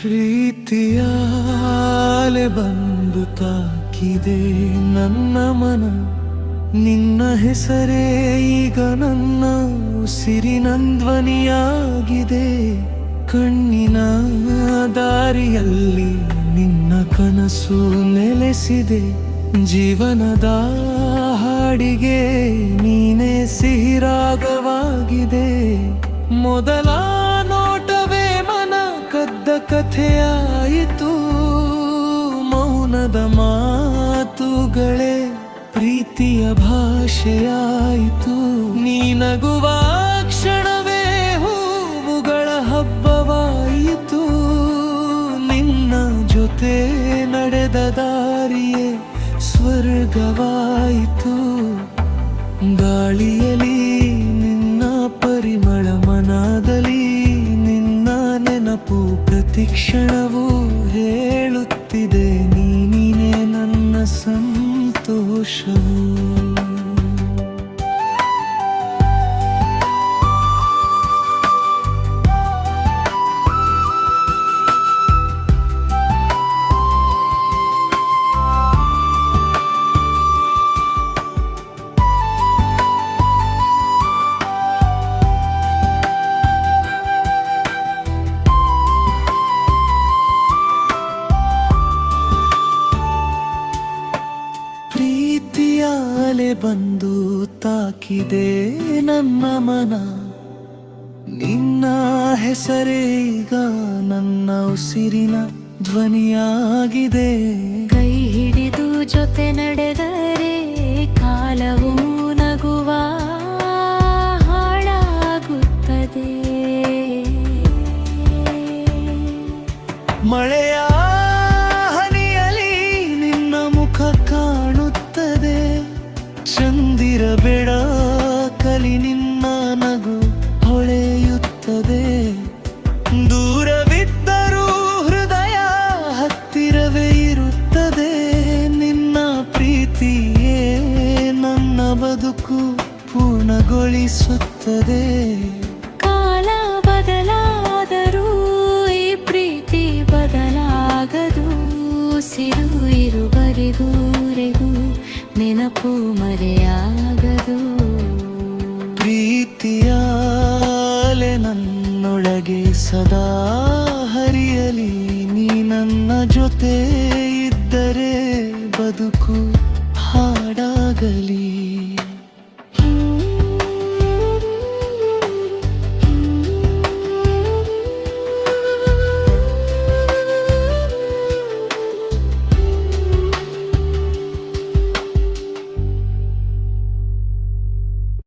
ಪ್ರೀತಿಯ ಅಲೆ ಬಂದು ತಾಕಿದೆ ನನ್ನ ಮನ. ನಿನ್ನ ಹೆಸರೇ ಈಗ ನನ್ನ ಉಸಿರಿನ ಧ್ವನಿಯಾಗಿದೆ. ಕಣ್ಣಿನ ದಾರಿಯಲ್ಲಿ ನಿನ್ನ ಕನಸು ನೆಲೆಸಿದೆ. ಜೀವನದ ಹಾಡಿಗೆ ನೀನೇ ಸಿಹಿರಾಗವಾಗಿದೆ. ಮೊದಲ ನೋಟವೇ ಮನ ಕದ್ದ ಕಥೆಯಾಯಿತು. ಮೌನದ ಮಾತುಗಳೇ ಪ್ರೀತಿಯ ಭಾಷೆಯಾಯಿತು. ನೀ ನಗುವ ಕ್ಷಣವೇ ಹೂವುಗಳ ಹಬ್ಬವಾಯಿತು. ನಿನ್ನ ಜೊತೆ ನಡೆದ ದಾರಿಯೇ ಸ್ವರ್ಗವಾಯಿತು. ಗಾಳಿಯಲ್ಲಿ ನಿನ್ನ ಪರಿಮಳ, ಮನದಲ್ಲಿ ನಿನ್ನ ನೆನಪು. ಪ್ರತಿ ಕ್ಷಣವೂ ಹೇಳುತ್ತಿದೆ ನೀನೇ ನನ್ನ ಸಂತೋಷವು. ಪ್ರೀತಿಯ ಅಲೆ ಬಂದು ತಾಕಿದೆ ನನ್ನ ಮನ. ನಿನ್ನ ಹೆಸರೇಗ ನನ್ನ ಉಸಿರಿನ ಧ್ವನಿಯಾಗಿದೆ. ಕೈ ಹಿಡಿದು ಜೊತೆ ನಡೆದರೆ ಕಾಲವು ನಗುವ ಹಾಳಾಗುತ್ತದೆ. ಮಳೆಯ ಕಾಣುತ್ತದೆ. ಚಂದಿರ ಬೆಳಕಲಿ ನಿನ್ನ ನಗು ಹೊಳೆಯುತ್ತದೆ. ದೂರವಿದ್ದರೂ ಹೃದಯ ಹತ್ತಿರವೇ ಇರುತ್ತದೆ. ನಿನ್ನ ಪ್ರೀತಿಯೇ ನನ್ನ ಬದುಕು ಪೂರ್ಣಗೊಳಿಸುತ್ತದೆ. ಕಾಲ ಬದಲಾದರೂ ಈ ಪ್ರೀತಿ ಬದಲಾಗದು. ಉಸಿರು ಇರುವರೆಗೂ ನೆನಪು ಮರೆಯಾಗದು. ಪ್ರೀತಿಯ ಅಲೆ ನನ್ನೊಳಗೆ ಸದಾ ಹರಿಯಲಿ. ನೀ ನನ್ನ ಜೊತೆ ಇದ್ದರೆ ಬದುಕು ಹಾಡಾಗಲಿ.